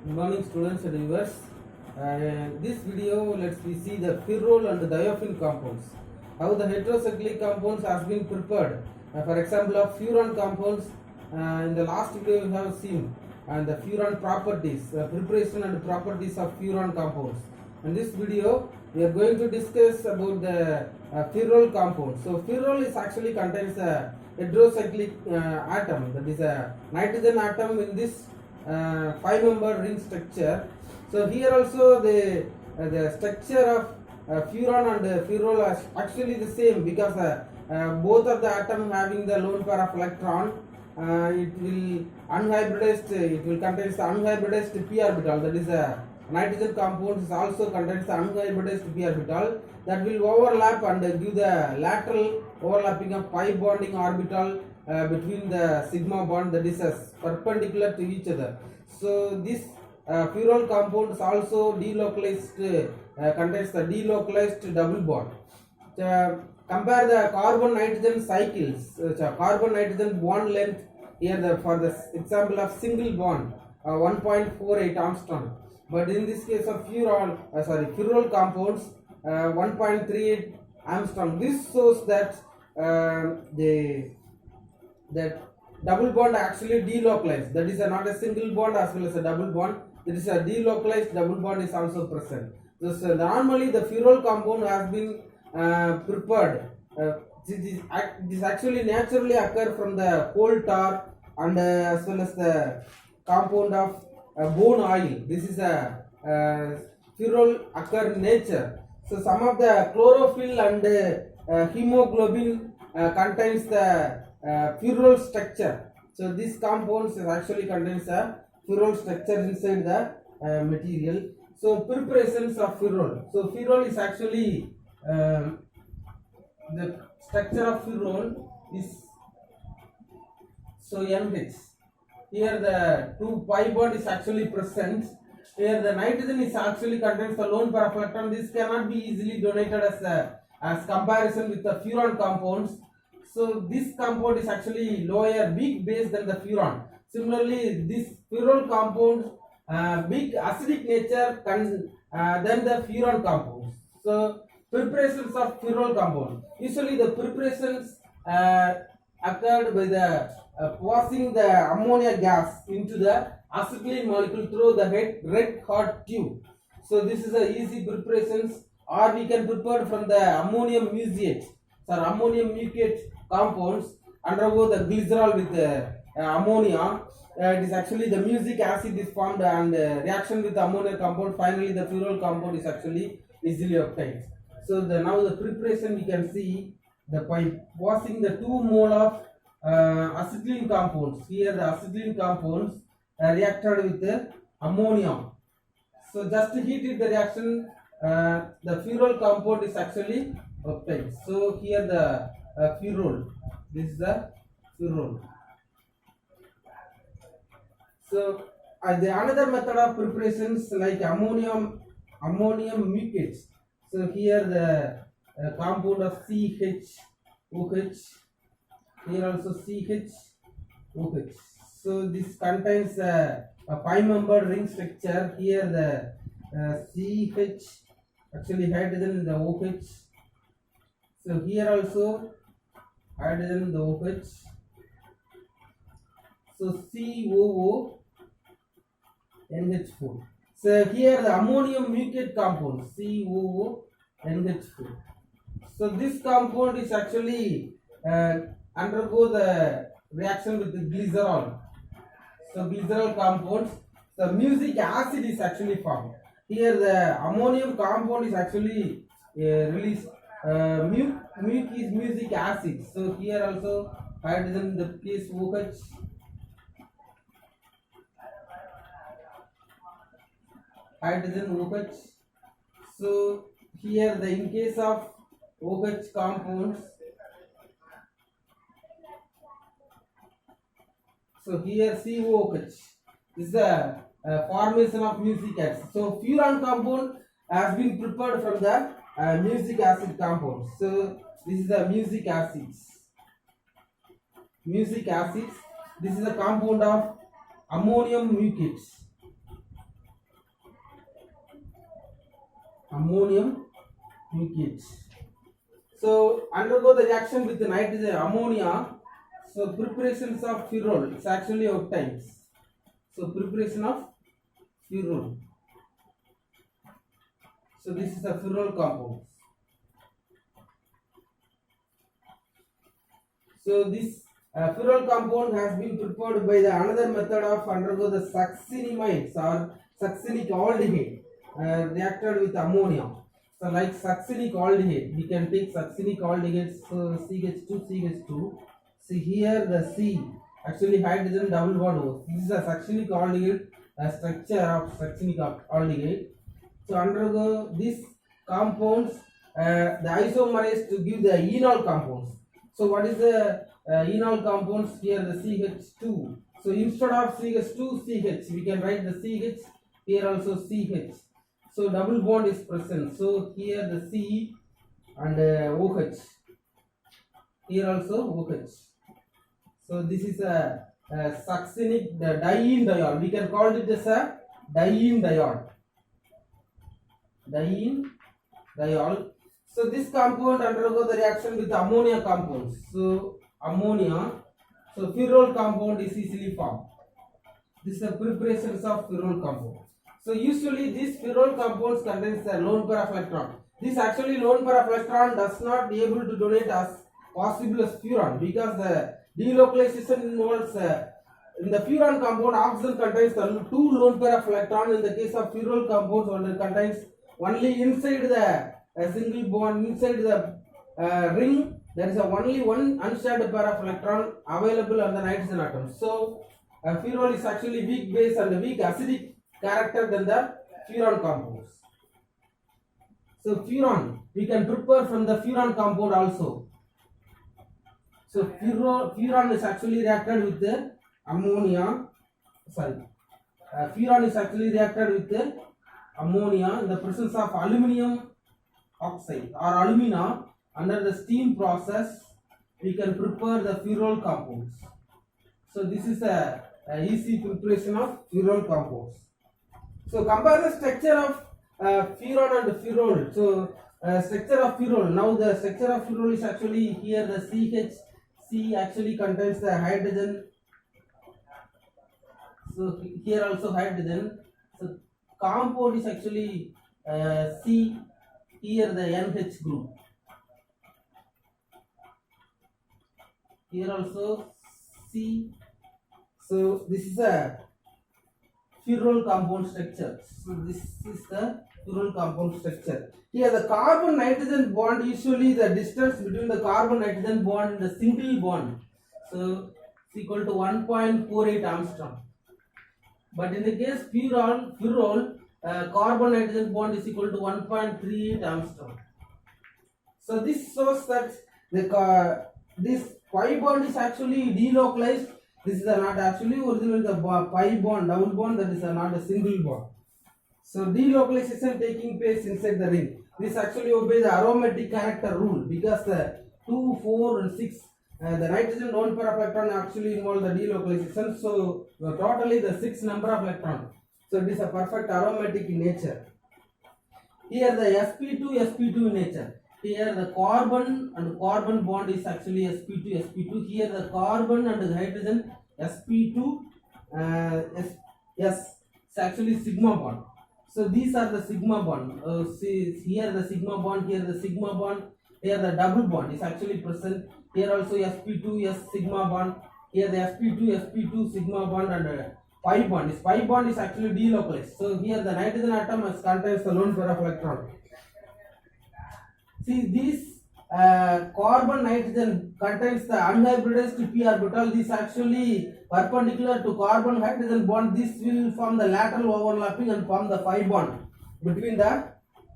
Good morning, students and viewers. This video, let's we see the pyrrole and the diaphene compounds. How the heterocyclic compounds has been prepared. For example, of furan compounds. In the last video, we have seen and the furan properties, preparation and properties of furan compounds. In this video, we are going to discuss about the pyrrole compound. So, pyrrole is actually contains a heterocyclic atom, that is a nitrogen atom in this 5-member ring structure. So here also the structure of furan and pyrrole are actually the same, because both of the atom having the lone pair of electron. It will unhybridized. It will contain the unhybridized p orbital. That is a nitrogen compound is also contains the unhybridized p orbital that will overlap and give the lateral overlapping of pi bonding orbital between the sigma bond, that is perpendicular to each other. So this pyrrole compound is also delocalized, contains the delocalized double bond. Compare the carbon nitrogen cycles, carbon nitrogen bond length here for the example of single bond 1.48 Armstrong, but in this case of pyrrole compounds 1.38 Armstrong. This shows that that double bond actually delocalized, that is not a single bond as well as a double bond, it is a delocalized double bond is also present. So normally the pyrrole compound has been prepared. This actually naturally occur from the coal tar and as well as the compound of bone oil. This is a pyrrole occur in nature. So some of the chlorophyll and hemoglobin contains the pyrrole structure. So this compounds actually contains a pyrrole structure inside the material. So preparations of pyrrole. So pyrrole is actually the structure of pyrrole is so NH. Here the 2 pi bond is actually present. Here the nitrogen is actually contains the lone pair of electron. This cannot be easily donated as comparison with the furan compounds. So this compound is actually lower, weak base than the furan. Similarly, this pyrrole compound big acidic nature than the furan compounds. So preparations of pyrrole compound. Usually the preparations occurred by the passing the ammonia gas into the acetylene molecule through the red hot tube. So this is a easy preparations, or we can prepare from the ammonium muciate. So ammonium muciate compounds undergo the glycerol with ammonia. It is actually the mucic acid is formed and reaction with the ammonia compound. Finally, the pyrrole compound is actually easily obtained. So now the preparation we can see by passing the 2 mole of acetylene compounds. Here the acetylene compounds reacted with the ammonia. So just heated the reaction, the pyrrole compound is actually obtained. So here the pyrrole. This is the pyrrole. So the another method of preparations like ammonium mucate. So here the compound of CHOH, here also CHOH. So this contains a 5-member ring structure. Here the CH actually hydrogen in the OH. So here also hydrogen in the OH. So COO NH4. So here the ammonium mucate compound COO NH4. So this compound is actually undergo the reaction with the glycerol. So glycerol compounds, the mucic acid is actually formed. Here the ammonium compound is actually released. Muc is mucic acid. So here also hydrogen in the case OH. Hydrogen OH. So here in case of OH compounds, so here COOH is the formation of mucic acid. So furan compound has been prepared from the mucic acid compound. So this is the mucic acids. This is a compound of ammonium mucate. ammonium liquid. So undergo the reaction with the nitrogen ammonia. So preparations of ferrol, it's actually of types. So preparation of ferrol. So this is a ferrol compound. So this ferrol compound has been prepared by the another method of undergo the succinimides or succinic aldehyde reacted with ammonia. So like succinic aldehyde, we can take succinic aldehyde, so CH2CH2. See here the C, actually hydrogen double bond O. This is a succinic aldehyde structure of succinic aldehyde. So undergo these compounds, the isomerase to give the enol compounds. So what is the enol compounds here? The CH2. So instead of CH2 CH, we can write the CH, here also CH. So double bond is present. So here the C and OH. Here also OH. So this is a succinic dienediol. We can call it as a dienediol. Dienediol. So this compound undergo the reaction with ammonia compounds. So ammonia. So ferrol compound is easily formed. This is the preparations of ferrol compound. So usually these ferrol compounds contains a lone pair of electron. This actually lone pair of electron does not be able to donate as possible as furan, because the delocalization involves in the furan compound oxygen contains the two lone pair of electron. In the case of ferrol compounds, one contains only inside the single bond, inside the ring there is only one unshared pair of electron available on the nitrogen atom. So ferrol is actually weak base and weak acidic character than the furan compounds. So furan we can prepare from the furan compound also. So furan is actually reacted with the ammonia. Furan is actually reacted with the ammonia in the presence of aluminum oxide or alumina. Under the steam process, we can prepare the ferrol compounds. So this is a easy preparation of ferrol compounds. So compare the structure of furan and ferrol. So structure of ferrol. Now the structure of ferrol is actually here the CH actually contains the hydrogen. So here also hydrogen. So compound is actually C. Here the NH group. Here also C. So this is a ferrol compound structure. So this is the ferrol compound structure. Here the carbon nitrogen bond, usually the distance between the carbon nitrogen bond and the single bond, so it's equal to 1.48 Armstrong. But in the case ferrol, carbon nitrogen bond is equal to 1.38 Armstrong. So this shows that this pi bond is actually delocalized. This is not actually originally the pi bond, double bond, that is not a single bond. So delocalization taking place inside the ring. This actually obeys the aromatic character rule, because the 2, 4 and 6, the nitrogen lone pair of electron actually involve the delocalization. So totally the 6 number of electrons. So it is a perfect aromatic in nature. Here the sp2 in nature. Here the carbon and carbon bond is actually sp2. Here the carbon and the hydrogen sp2 it's actually sigma bond. So these are the sigma bond. See here the sigma bond, here the sigma bond, here the double bond is actually present. Here also sp2 s sigma bond. Here the sp2 sigma bond and pi bond is actually delocalized. So here the nitrogen atom contains the lone pair of electron. See this carbon nitrogen contains the unhybridized p orbital. This actually perpendicular to carbon hydrogen bond. This will form the lateral overlapping and form the pi bond between the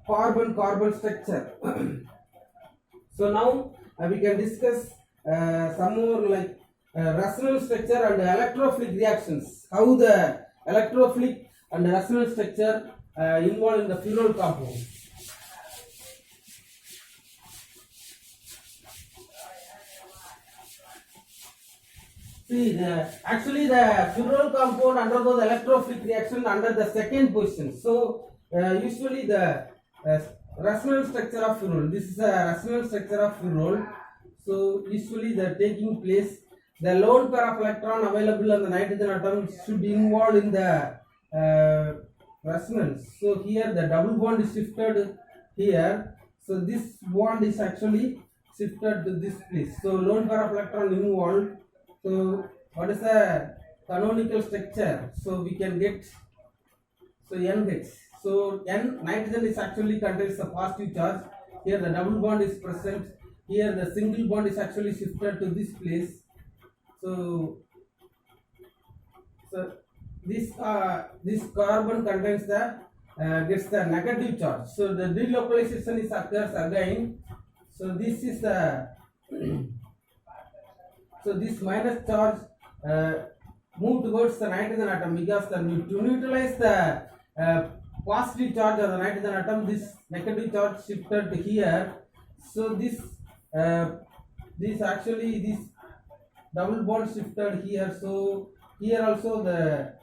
carbon structure. So now we can discuss some more like resonance structure and electrophilic reactions. How the electrophilic and resonance structure involved in the ferrol compound. See, actually the ferrol compound undergoes electrophilic reaction under the second position. So usually the resonance structure of ferrol. This is a resonance structure of ferrol. So usually the taking place, the lone pair of electron available on the nitrogen atom should involve in the resonance. So here the double bond is shifted here. So this bond is actually shifted to this place. So lone pair of electron involved. So what is the canonical structure? So we can get NH. So N nitrogen is actually contains the positive charge. Here the double bond is present. Here the single bond is actually shifted to this place. So this carbon contains the gets the negative charge. So the delocalization is occurs again. So this is the so this minus charge move towards the nitrogen atom because to neutralize the positive charge of the nitrogen atom, this negative charge shifted here. So this actually this double bond shifted here. So here also the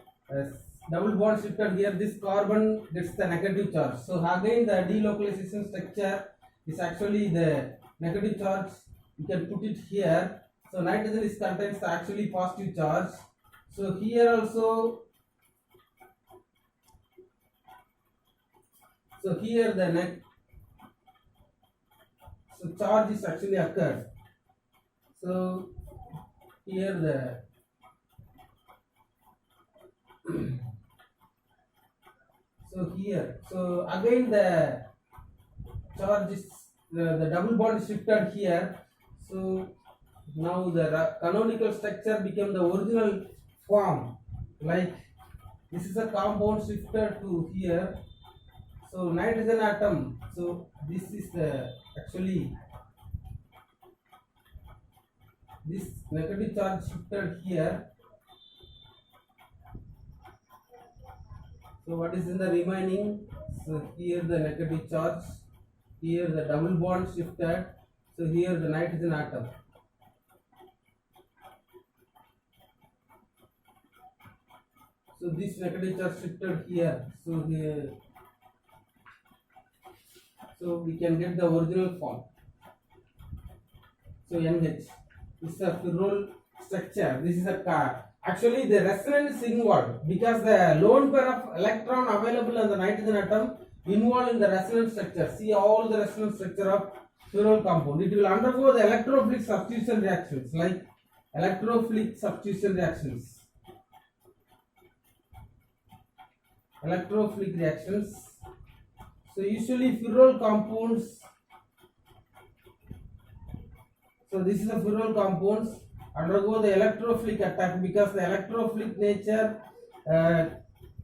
double bond shifted here. This carbon gets the negative charge. So again the delocalization structure is actually the negative charge. You can put it here. So nitrogen is contains the actually positive charge. So here also, so here the so charge is actually occurred. So here the so here, so again the charge is the double bond is shifted here. So now the canonical structure became the original form, like this is a compound shifted to here. So nitrogen atom, so this is the actually this negative charge shifted here. So what is in the remaining? So here the negative charge, here the double bond shifted, so here the nitrogen atom. So this negative charge shifted here. So here, so we can get the original form. So NH is a ferrol structure. This is a car. Actually, the resonance involved because the lone pair of electron available on the nitrogen atom involved in the resonance structure. See all the resonance structure of ferrol compound. It will undergo the electrophilic substitution reactions, like electrophilic substitution reactions. Electrophilic reactions. So usually ferrol compounds. So this is a ferrol compounds undergo the electrophilic attack because the electrophilic nature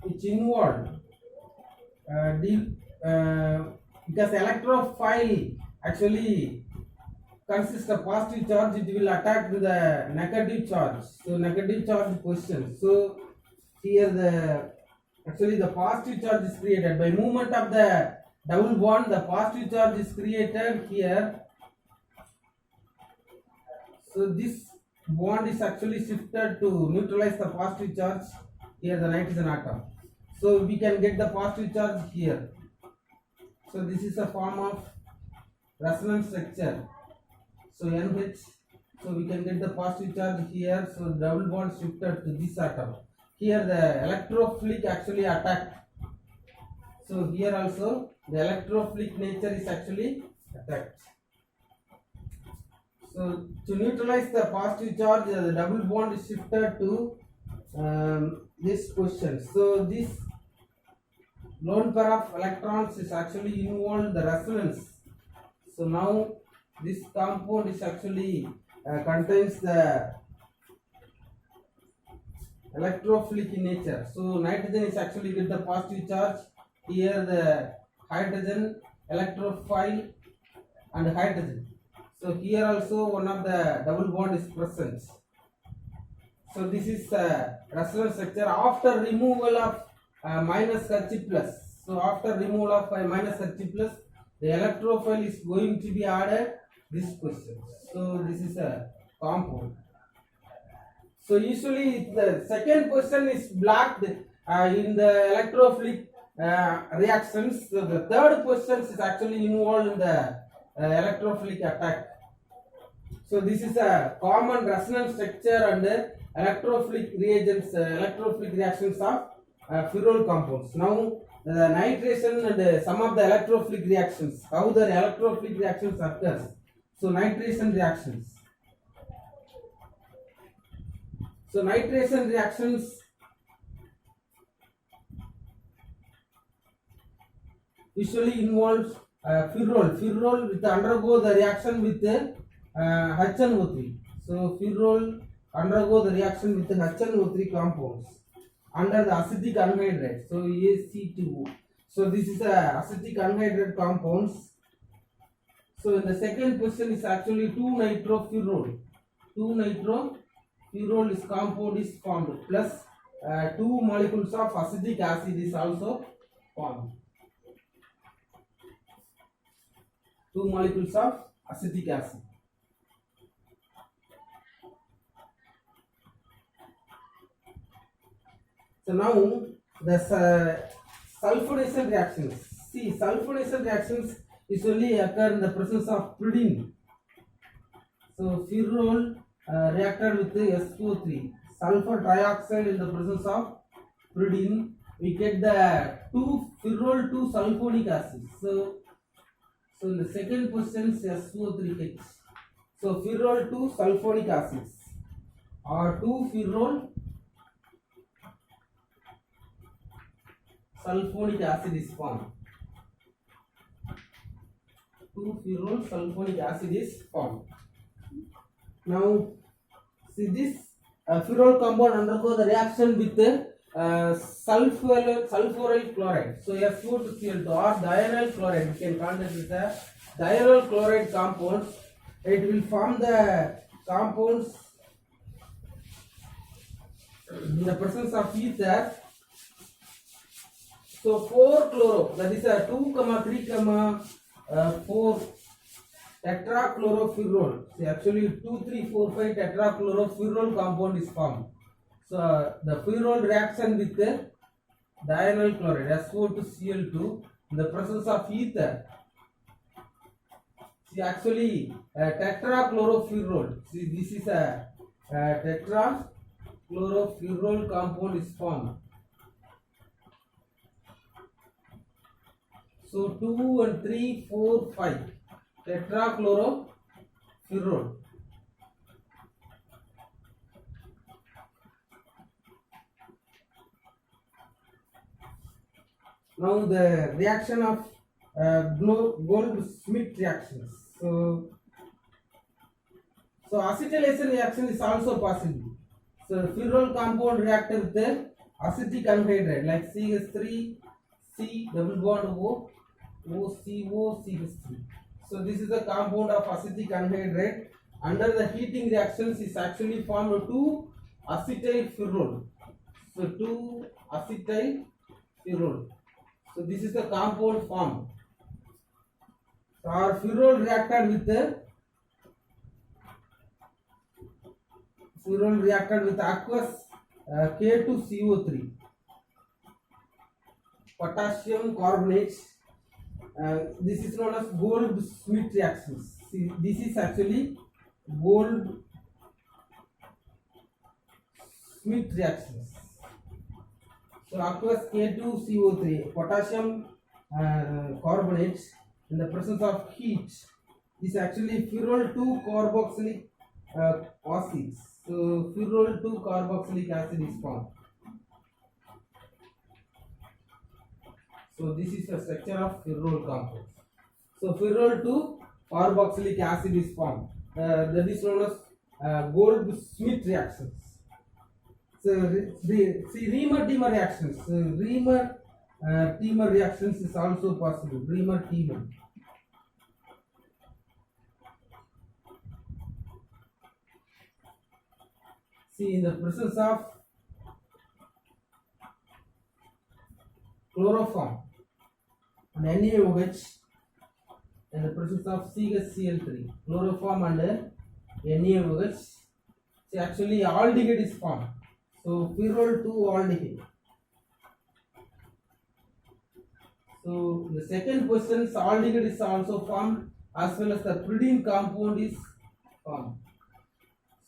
which involved because electrophile actually consists of positive charge, it will attack with the negative charge. So negative charge position. So here the actually the positive charge is created by movement of the double bond. The positive charge is created here. So this bond is actually shifted to neutralize the positive charge here, the nitrogen atom. So we can get the positive charge here. So this is a form of resonance structure. So NH, so we can get the positive charge here. So double bond shifted to this atom. Here the electrophilic actually attacked. So here also the electrophilic nature is actually attacked. So to neutralize the positive charge, the double bond is shifted to this position. So this lone pair of electrons is actually involved in the resonance. So now this compound is actually contains the electrophilic in nature. So nitrogen is actually get the positive charge. Here the hydrogen, electrophile and hydrogen. So here also one of the double bond is present. So this is resonance structure after removal of minus Hg plus. So after removal of minus Hg plus, the electrophile is going to be added this question. So this is a compound. So usually the second question is blocked in the electrophilic reactions. So the third question is actually involved in the electrophilic attack. So this is a common resonance structure and electrophilic reagents, electrophilic reactions of ferrol compounds. Now the nitration and some of the electrophilic reactions, how the electrophilic reactions occurs. So nitration reactions. So nitration reactions usually involves ferrol. Ferrol will undergo the reaction with HNO3. So ferrol undergo the reaction with HNO3 compounds under the acidic anhydride. So AC2O. So this is a acidic anhydride compounds. So in the second question is actually 2-nitroferrol. 2-nitroferrol is compound is formed plus 2 molecules of acetic acid is also formed. 2 molecules of acetic acid. So now the sulfonation reactions. See, sulfonation reactions usually occur in the presence of pyridine. So ferrol reacted with SO3, sulfur trioxide in the presence of pyridine. We get the 2 ferrol 2 sulfonic acid. So in the second question is SO3H. So ferrol 2 sulfonic acids or 2 ferrol sulfonic acid is formed. 2 ferrol sulfonic acid is formed. Now see this ferrol compound undergo the reaction with sulfuryl chloride. So SO2Cl2 or dianyl chloride. We can contact with the dianyl chloride compounds. It will form the compounds in the presence of ether. So 4-chloro, that is a 2, 3, 4 tetrachloroferrol. See, actually 2, 3, 4, 5 tetrachloroferrol compound is formed. So the ferrol reaction with the dianyl chloride SO2Cl2 in the presence of ether. See, actually tetrachloroferrol. See, this is a tetrachloroferrol compound is formed. So 2 and 3, 4, 5 tetrachloroferrol. Now the reaction of Goldschmidt reactions. So acetylation reaction is also possible. So ferrol compound reacted with the acetic anhydride like CH3 C double bond O OCO CH3. So this is the compound of acetic anhydride. Under the heating reactions is actually formed 2 acetyl ferrol. So 2 acetyl ferrol. So this is the compound formed. So our ferrol reacted with aqueous K2CO3, potassium carbonate. This is known as Goldschmidt reactions. See, this is actually Goldschmidt reactions. So aqueous K2CO3, potassium carbonate in the presence of heat is actually ferrol 2 carboxylic acids. So ferrol 2 carboxylic acid is formed. So this is the structure of ferrol compounds. So ferrol 2 carboxylic acid is formed. That is known as Goldschmidt reactions. So Reamer-Tiemer reactions. So Reamer-Tiemer reactions is also possible. Reamer-Tiemer. See, in the presence of chloroform and NaOH, in the presence of CHCl3, chloroform and NaOH, see, actually aldehyde is formed. So ferrol 2 aldehyde. So the second question, aldehyde is also formed as well as the pyridine compound is formed.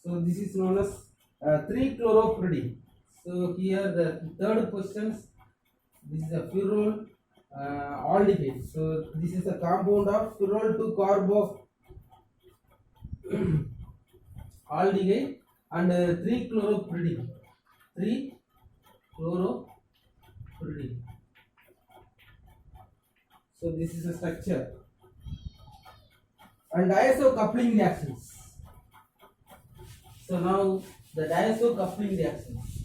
So this is known as 3-chloropyridine. So here the third questions, this is a pyrrole aldehyde. So this is a compound of pyrrole 2-carbo aldehyde and 3-chloropyridine. 3-chloropyridine. So this is a structure. And diazo coupling reactions. So now the diazo coupling reactions.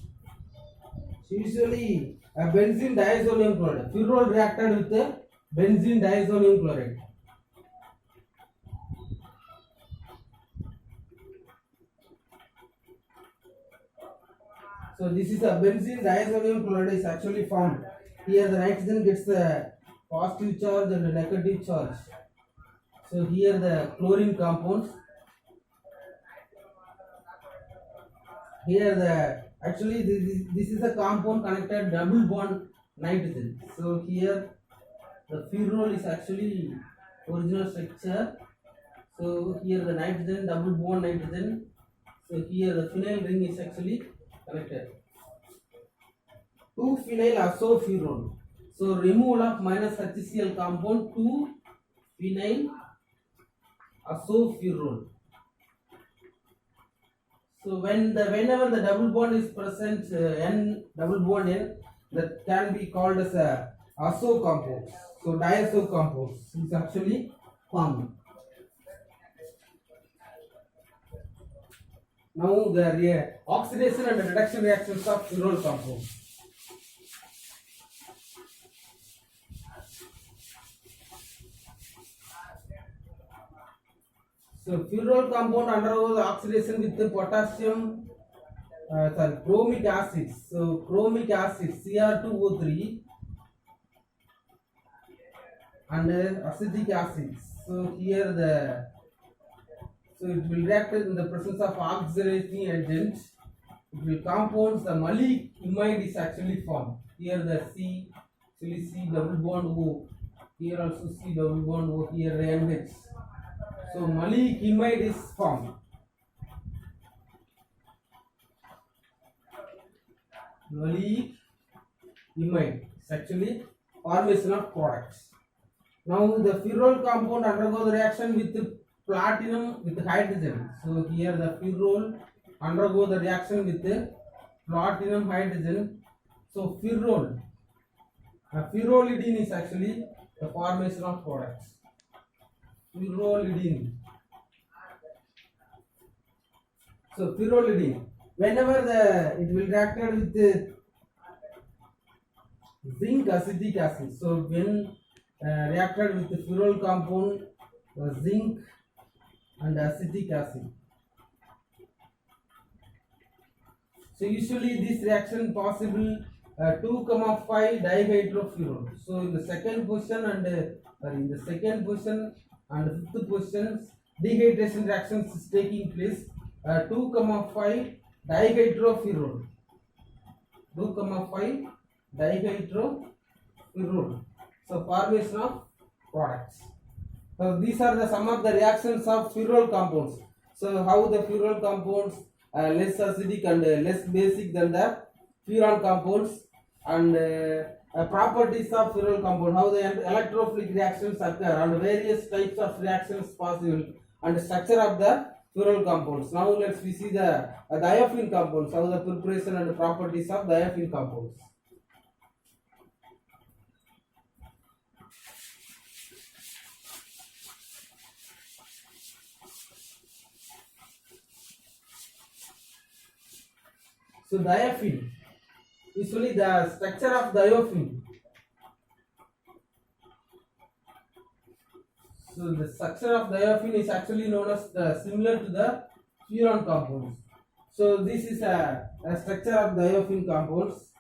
So usually a benzene diazonium chloride. Pyrrole reacted with the benzene diazonium chloride. So this is a benzene diazonium chloride is actually formed. Here the nitrogen gets the positive charge and the negative charge. So here the chlorine compounds. Here the actually this is a compound connected double bond nitrogen. So here the pyrrole is actually original structure. So here the nitrogen double bond nitrogen. So here the phenyl ring is actually connected. 2-phenyl azopyrrole. So removal of minus HCl compound 2-phenyl azopyrrole. So whenever the double bond is present, N double bond N, that can be called as a azo compounds. So diazo compounds is actually formed. Now the oxidation and reduction reactions of pyrrole compounds. So pyrrole compound undergoes oxidation with the potassium, chromic acid. So chromic acid Cr2O3 and acetic acid. So here it will react in the presence of oxidizing agent. It will compounds the Malik imide is actually formed. Here the C, actually C double bond O. Here also C double bond O. Here NH. So Malik imide is formed. Malik imide is actually formation of products. Now the pyrrole compound undergoes the reaction with platinum with hydrogen. So here the pyrrole undergo the reaction with the platinum hydrogen. So pyrrolidine is actually the formation of products. Pyrrolidine. So pyrrolidine, whenever it will reacted with the zinc acetic acid. So when reacted with the pyrrole compound, zinc and acetic acid. So usually this reaction possible 2,5 dihydropyrrole. So in the second position and fifth positions, dehydration reactions is taking place. 2,5 dihydropyrrole. 2,5 dihydropyrrole. So formation of products. So these are some of the reactions of pyrrole compounds. So how the pyrrole compounds less acidic and less basic than the furan compounds, and properties of pyrrole compound, how the electrophilic reactions occur and various types of reactions possible, and structure of the pyrrole compounds. Now let's see the diaphene compounds, how the preparation and properties of diaphene compounds. So diaphene, usually the structure of diaphene. So the structure of diaphene is actually known as similar to the furan compounds. So this is a structure of diaphene compounds.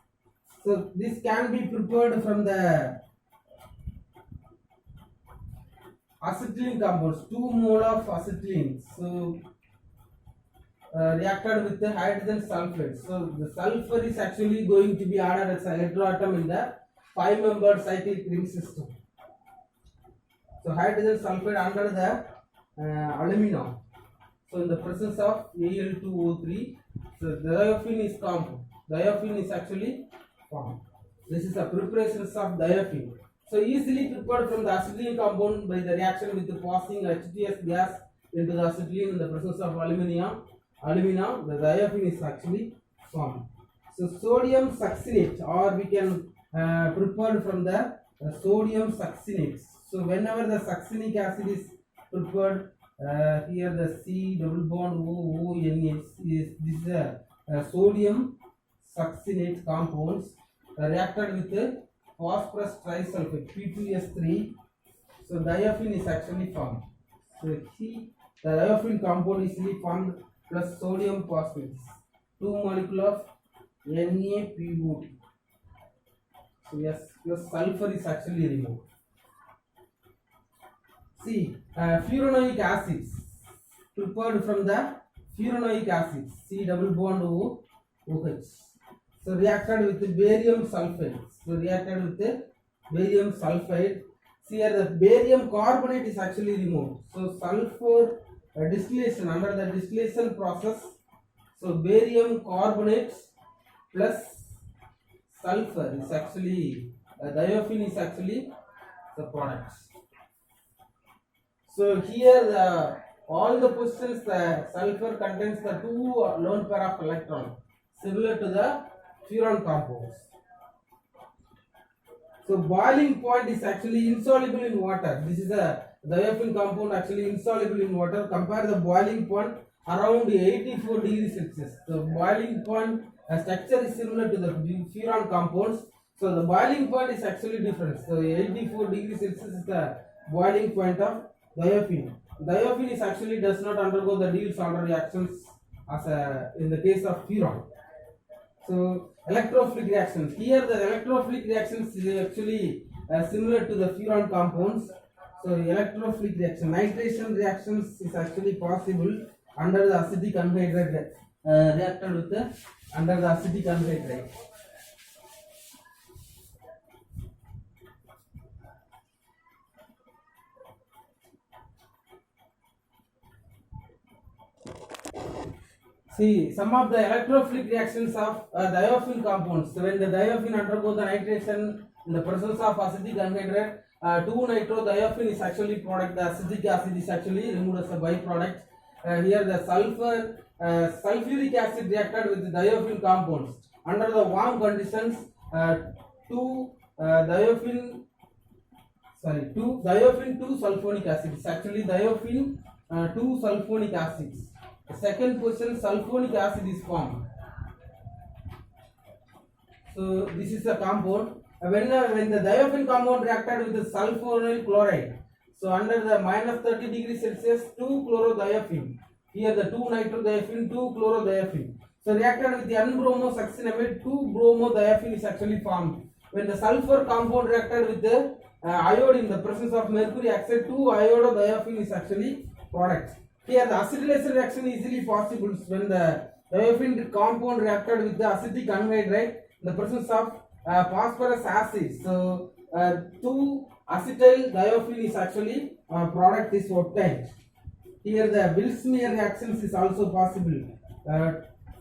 So this can be prepared from the acetylene compounds, 2 mole of acetylene. So reacted with the hydrogen sulfate. So the sulfur is actually going to be added as an electroatom in the 5-membered cyclic ring system. So hydrogen sulfide under the aluminum. So in the presence of Al2O3, so diaphene is compound. Diaphene is actually formed. This is the preparations of diaphene. So easily prepared from the acetylene compound by the reaction with the passing H2S gas into the acetylene in the presence of alumina, the diaphene is actually formed. So sodium succinate, or we can prepare from the sodium succinate. So whenever the succinic acid is prepared, here the C double bond O NH is this sodium succinate compounds reacted with phosphorus trisulfate P2S3. So diaphene is actually formed. So the diaphene compound is formed plus sodium phosphates, 2 molecule of NaPO2. So yes, plus sulfur is actually removed. See, furanoic acids prepared from the furanoic acids, C double bond OH. So reacted with barium sulfide. So reacted with the barium sulfide. See here the barium carbonate is actually removed. So sulfur distillation, under the distillation process. So barium carbonate plus sulfur is actually diaphene is actually the product. So here all the positions the sulfur contains the 2 lone pair of electron, similar to the furan compounds. So boiling point is actually insoluble in water. This is a diaphene compound actually insoluble in water. Compare the boiling point around 84 degrees Celsius. The boiling point structure is similar to the furan compounds. So the boiling point is actually different. So 84 degrees Celsius is the boiling point of diaphene. Diaphene is actually does not undergo the Diels-Alder reactions as in the case of furan. So electrophilic reactions. Here the electrophilic reactions is actually similar to the furan compounds. So electrophilic reaction, nitration reactions is actually possible under the acidic anhydride reacted with the under the acidic anhydride. See, some of the electrophilic reactions of diaphene compounds. So when the diaphene undergoes the nitration in the presence of acidic anhydride, 2-nitrodiaphene is actually product. The acidic acid is actually removed as a byproduct. Here the sulfuric acid reacted with the diaphene compounds under the warm conditions. 2 diaphene 2 sulfonic acid. It's actually diaphene 2 sulfonic acids. The second position sulfonic acid is formed. So this is a compound. When the diaphene compound reacted with the sulfonyl chloride, so under the minus 30 degrees Celsius, 2-chlorodiaphene. Here the 2-nitrodiaphene, 2-chlorodiaphene. So reacted with the N-bromosuccinamide, 2-bromodiaphene is actually formed. When the sulfur compound reacted with the iodine in the presence of mercury oxide, 2-iododiaphene is actually product. Here the acetylation reaction is easily possible when the diaphene compound reacted with the acetic anhydride in the presence of phosphorus acid. So 2-acetyl diaphene is actually product is obtained. Here the Wilsmere reactions is also possible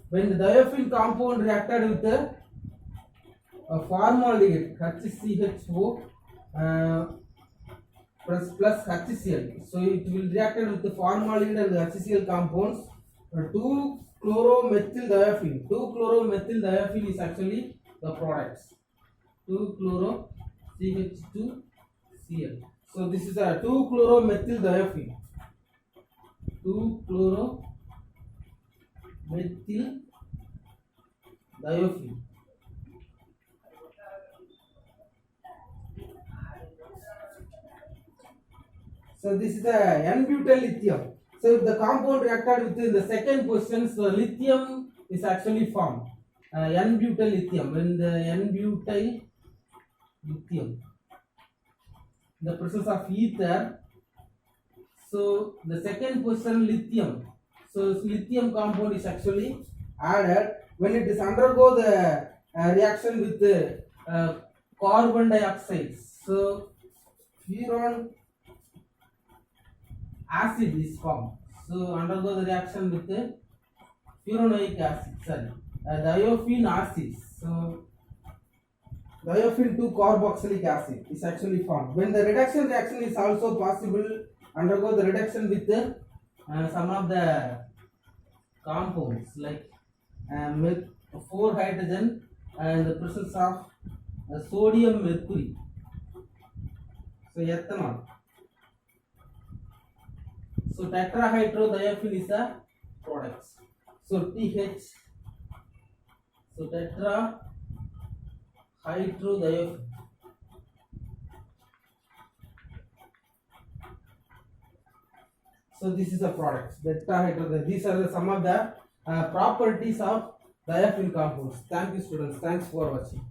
when the diaphene compound reacted with the formaldehyde HCHO plus HCl. So it will reacted with the formaldehyde and the HCl compounds. 2-chloromethyldiaphene. 2-chloromethyldiaphene is actually the products. 2-chloro-CH2Cl. So this is a 2-chloromethyldiaphene. 2-chloromethyldiaphene. So this is the N-butyl lithium. So if the compound reacted within the second position, so lithium is actually formed. N-butyl lithium. When the N-butyl lithium, the presence of ether, so the second position lithium. So lithium compound is actually added when it is undergo the reaction with the carbon dioxide. So furan acid is formed. So undergo the reaction with the furanoic acid. Sorry, diophenol acid. So diophenol 2 carboxylic acid is actually formed. When the reduction reaction is also possible, undergo the reduction with the, some of the compounds like with 4 hydrogen and the presence of sodium mercury. So ethanol. So tetrahydrodiaphene is a product. So TH. So tetrahydrodiaphene. So this is a product. Tetrahydrodiaphene. These are some of the properties of diaphene compounds. Thank you, students. Thanks for watching.